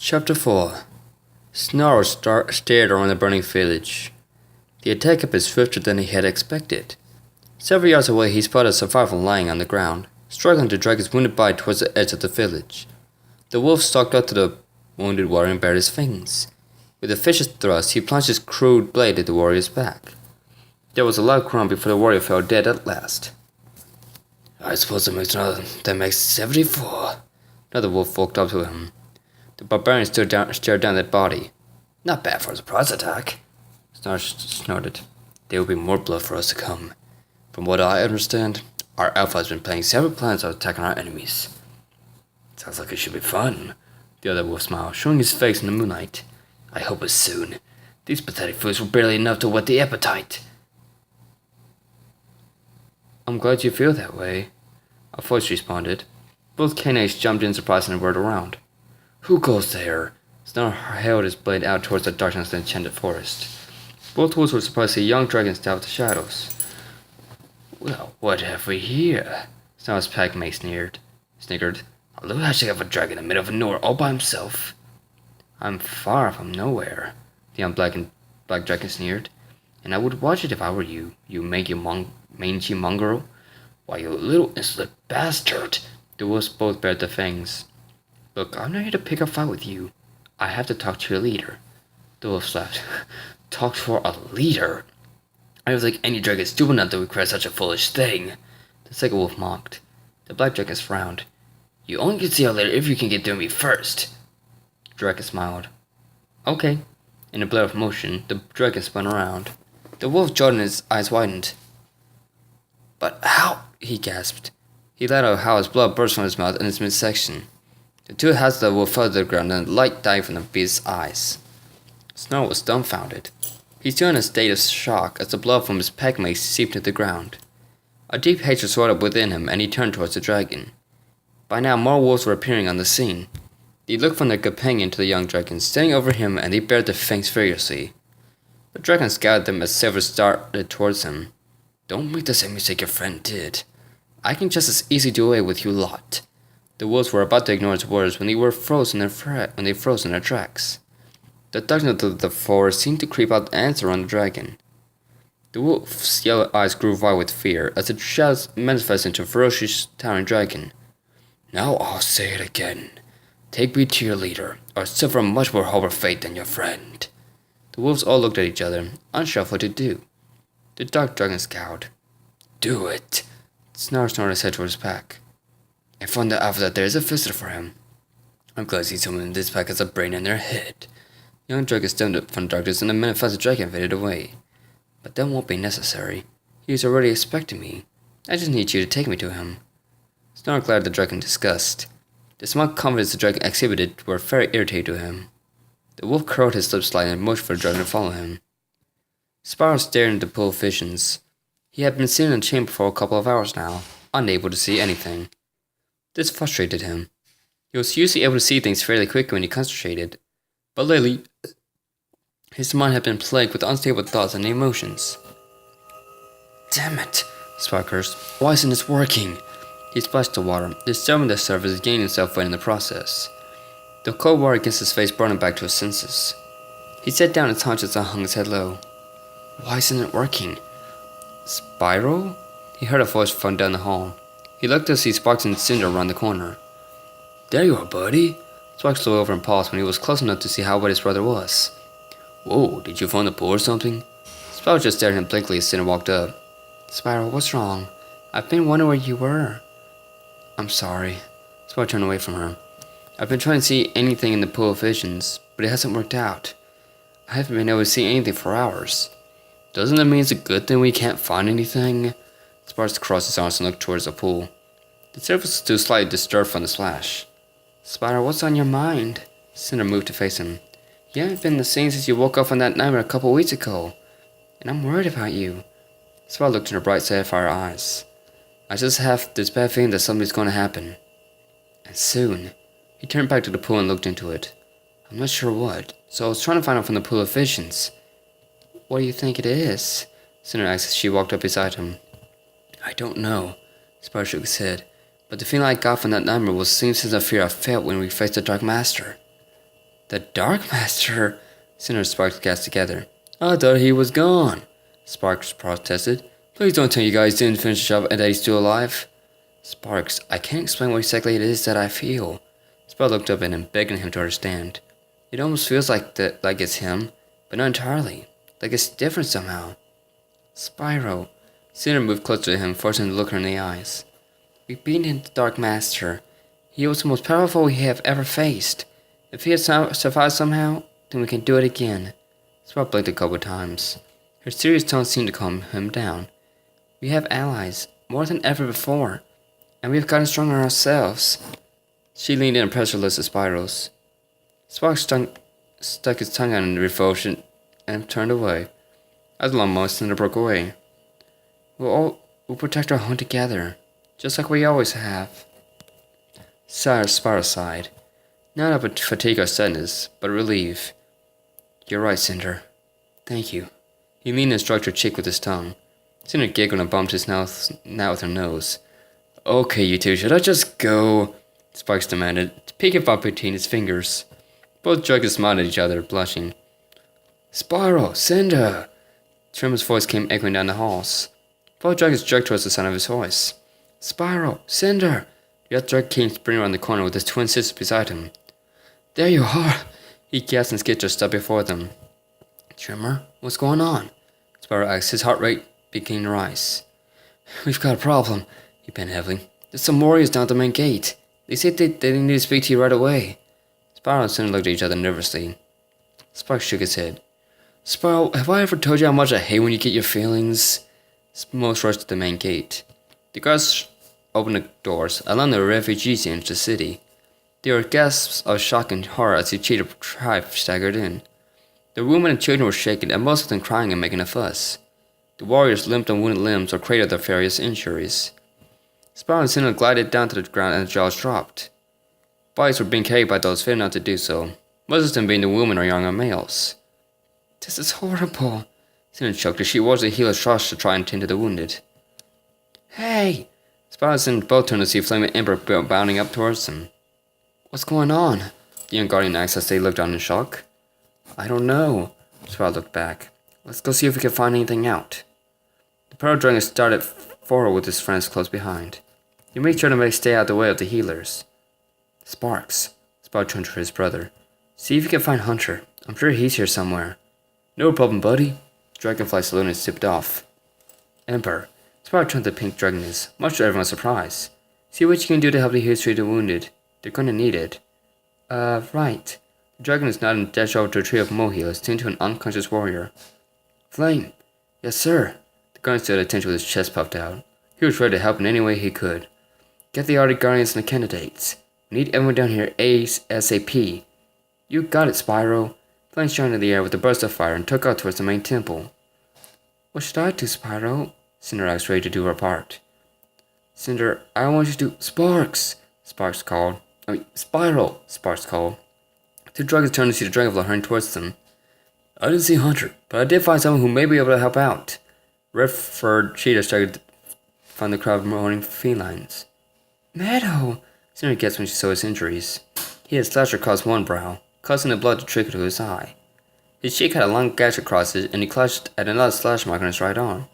Chapter 4. Snarl stared around the burning village. The attack had been swifter than he had expected. Several yards away he spotted a survivor lying on the ground, struggling to drag his wounded body towards the edge of the village. The wolf stalked up to the wounded warrior and bared his fangs. With a vicious thrust, he plunged his crude blade at the warrior's back. There was a loud groan before the warrior fell dead at last. I suppose that makes 74. Another wolf walked up to him. The barbarian stared down at that body. Not bad for a surprise attack. Snarch snorted. There will be more blood for us to come. From what I understand, our alpha has been planning several plans of attacking our enemies. Sounds like it should be fun. The other wolf smiled, showing his face in the moonlight. I hope it's soon. These pathetic foods were barely enough to whet the appetite. I'm glad you feel that way, a voice responded. Both canines jumped in surprise and whirled around. Who goes there? Snarl held his blade out towards the darkness of the enchanted forest. Both wolves were surprised to see a young dragon step out of the shadows. Well, what have we here? Snarl's packmate sniggered. A little hatchling of a dragon in the middle of nowhere all by himself. I'm far from nowhere, the young black dragon sneered. And I would watch it if I were you, you mangy mongrel. Why, you little insolent bastard! The wolves both bared their fangs. Look, I'm not here to pick a fight with you. I have to talk to your leader. The wolf laughed. Talk for a leader? I don't think any dragon is stupid enough to request such a foolish thing. The second wolf mocked. The black dragon frowned. You only can see our leader if you can get through me first. The dragon smiled. Okay. In a blur of motion, the dragon spun around. The wolf jawed and his eyes widened. But how? He gasped. He let out how his blood burst from his mouth in its midsection. The two heads of the wolf fell to the ground and light died from the beast's eyes. Snarl was dumbfounded. He stood in a state of shock as the blood from his packmate seeped to the ground. A deep hatred swelled up within him and he turned towards the dragon. By now more wolves were appearing on the scene. They looked from their companion to the young dragon, standing over him, and they bared their fangs furiously. The dragon scowled at them as several started towards him. Don't make the same mistake your friend did. I can just as easily do away with you lot. The wolves were about to ignore his words when they froze in their tracks. The darkness of the forest seemed to creep out and surround the dragon. The wolf's yellow eyes grew wide with fear as the shadows manifested into a ferocious, towering dragon. Now I'll say it again. Take me to your leader, or suffer a much more horrible fate than your friend. The wolves all looked at each other, unsure what to do. The dark dragon scowled. Do it. Snarl snorted his head toward his pack. I found out after that there is a visitor for him. I'm glad to see someone in this pack has a brain in their head. The young dragon stepped up from darkness and the manifested dragon faded away. But that won't be necessary. He is already expecting me. I just need you to take me to him. Snarl glared at the dragon in disgust. The smug confidence the dragon exhibited were very irritating to him. The wolf curled his lips slightly and motioned for the dragon to follow him. Spyro stared into the pool of visions. He had been sitting in the chamber for a couple of hours now, unable to see anything. This frustrated him. He was usually able to see things fairly quickly when he concentrated, but lately, his mind had been plagued with unstable thoughts and emotions. Damn it, Spyro cursed. Why isn't this working? He splashed the water, disturbing the surface and gaining self-weight in the process. The cold water against his face brought him back to his senses. He sat down his haunches and hung his head low. Why isn't it working? Spyro? He heard a voice from down the hall. He looked to see Sparks and Cinder around the corner. There you are, buddy. Sparks flew over and paused when he was close enough to see how wet his brother was. Whoa, did you fall in the pool or something? Spyro just stared at him blankly as Cinder walked up. Spyro, what's wrong? I've been wondering where you were. I'm sorry. Spyro turned away from her. I've been trying to see anything in the pool of visions, but it hasn't worked out. I haven't been able to see anything for hours. Doesn't that mean it's a good thing we can't find anything? Sparks crossed his arms and looked towards the pool. The surface was still slightly disturbed from the splash. Spyro, what's on your mind? Cinder moved to face him. You haven't been the same since you woke up from that nightmare a couple weeks ago. And I'm worried about you. Spyro looked in her bright sapphire eyes. I just have this bad feeling that something's going to happen. And soon. He turned back to the pool and looked into it. I'm not sure what, so I was trying to find out from the pool of visions. What do you think it is? Cinder asked as she walked up beside him. I don't know. Spyro shook his head. But the feeling I got from that nightmare was the same sense of fear I felt when we faced the Dark Master. The Dark Master? Cinder and Sparks gasped together. I thought he was gone. Sparks protested. Please don't tell you guys didn't finish the job and that he's still alive. Sparks, I can't explain what exactly it is that I feel. Sparks looked up at him, begging him to understand. It almost feels like it's him, but not entirely. Like it's different somehow. Spyro. Cinder moved closer to him, forcing him to look her in the eyes. We've beaten the Dark Master. He was the most powerful we have ever faced. If he has survived somehow, then we can do it again. Spark blinked a couple of times. Her serious tone seemed to calm him down. We have allies, more than ever before, and we have gotten stronger ourselves. She leaned in and pressed her lips to Spyro's. Spark stuck his tongue out in revulsion and turned away. As a long moment, Cinder broke away. We'll protect our home together, just like we always have. Spyro sighed. Not out of fatigue or sadness, but relief. You're right, Cinder. Thank you. He leaned and stroked her cheek with his tongue. Cinder giggled and bumped his snout with her nose. Okay, you two, should I just go? Sparks demanded, peeking up between his fingers. Both dragons smiled at each other, blushing. Spyro, Cinder! Trimmer's voice came echoing down the halls. Both dragons jerked towards the sound of his voice. Spyro, Cinder! The other dragon came sprinting around the corner with his twin sister beside him. There you are! He gasped and skipped just up before them. Trimmer, what's going on? Spyro asked, his heart rate beginning to rise. We've got a problem, he panted heavily. There's some warriors down at the main gate. They said they need to speak to you right away. Spyro and Cinder looked at each other nervously. Sparks shook his head. Spyro, have I ever told you how much I hate when you get your feelings? Most rushed to the main gate. The guards opened the doors, allowing the refugees into the city. There were gasps of shock and horror as the cheetah tribe staggered in. The women and children were shaken, and most of them crying and making a fuss. The warriors limped on wounded limbs or cradled their various injuries. Spyro and Cinder glided down to the ground and their jaws dropped. Bodies were being carried by those fit enough to do so, most of them being the women or younger males. This is horrible, Cinder choked as she watched the healers rush to try and tend to the wounded. Hey! Spyro and Cinder both turned to see Flaming Emperor bounding up towards them. What's going on? The young guardian asked as they looked on in shock. I don't know. Spyro looked back. Let's go see if we can find anything out. The Pearl Dragon started forward with his friends close behind. He made sure to stay out of the way of the healers. Sparks, Spyro turned to his brother. See if you can find Hunter. I'm sure he's here somewhere. No problem, buddy. Dragonfly saluted and zipped off. Emperor, Spyro turned to the pink dragoness, much to everyone's surprise. See what you can do to help the healers treat the wounded. They're gonna need it. Right. The dragoness nodded and dashed over to a trio of mohawks, tending to an unconscious warrior. Flame. Yes, sir. The guardian stood at attention with his chest puffed out. He was ready to help in any way he could. Get the other guardians and the candidates. We need everyone down here ASAP. You got it, Spyro. Flame shot into the air with a burst of fire and took out towards the main temple. What should I do, Spyro? Cinder asked, ready to do her part. Cinder, I want you to do Sparks! Spyro! Sparks called. The dragons turned to see the dragonfly hurrying towards them. I didn't see Hunter, but I did find someone who may be able to help out. Red-furred cheetah started to find the crowd of moaning felines. Meadow! Cinder guessed when she saw his injuries. He had slashed across one brow, causing the blood to trickle to his eye. His cheek had a long gash across it, and he clutched at another slash mark on his right arm.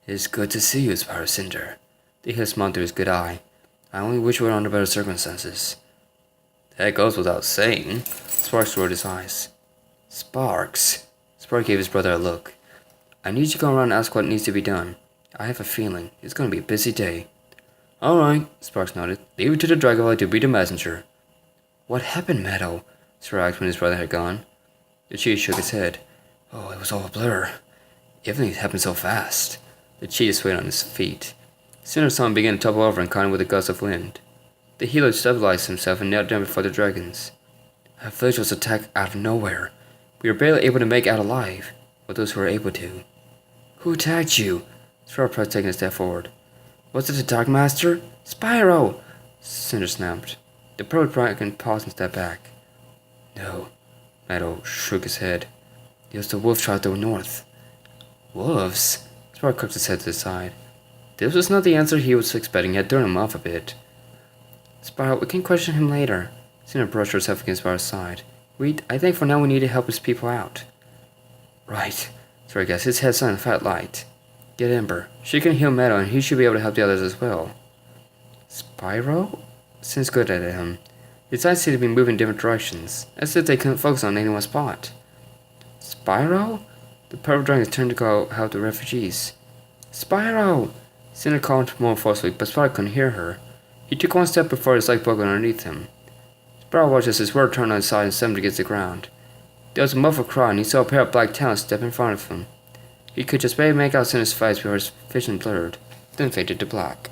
It's good to see you, Spyro Cinder. The heel smiled through his good eye. I only wish we were under better circumstances. That goes without saying. Sparks rolled his eyes. Sparks. Spark gave his brother a look. I need you to go around and ask what needs to be done. I have a feeling it's going to be a busy day. Alright, Sparks nodded. Leave it to the dragonfly to be the messenger. What happened, Meadow? Spyro asked when his brother had gone. The cheetah shook his head. Oh, it was all a blur. Everything happened so fast. The cheetah swayed on his feet. Cinder saw him begin to topple over and caught him with a gust of wind. The healer stabilized himself and knelt down before the dragons. Our village was attacked out of nowhere. We were barely able to make out alive, but those who were able to. Who attacked you? Spyro pressed, taking a step forward. Was it the Dark Master? Spyro! Cinder snapped. The Pearl Dragon paused and stepped back. No. Meadow shook his head. It was the wolf tribe to the north. Wolves? Spyro cocked his head to the side. This was not the answer he was expecting, yet threw him off a bit. Spyro, we can question him later. Cinder brushed herself against Spyro's side. I think for now we need to help his people out. Right. Sorry guys, his head's on a fat light. Get Ember. She can heal Meadow and he should be able to help the others as well. Spyro? Seems good at him. His eyes seem to be moving in different directions, as if they couldn't focus on any one spot. Spyro? The purple dragon turned to go help the refugees. Spyro! Cinder called more forcefully, but Spyro couldn't hear her. He took one step before his leg broke underneath him. Spyro watched as his word turned on his side and slammed against the ground. There was a muffled cry, and he saw a pair of black talons step in front of him. He could just barely make out Cinder's face before his vision blurred, then faded to black.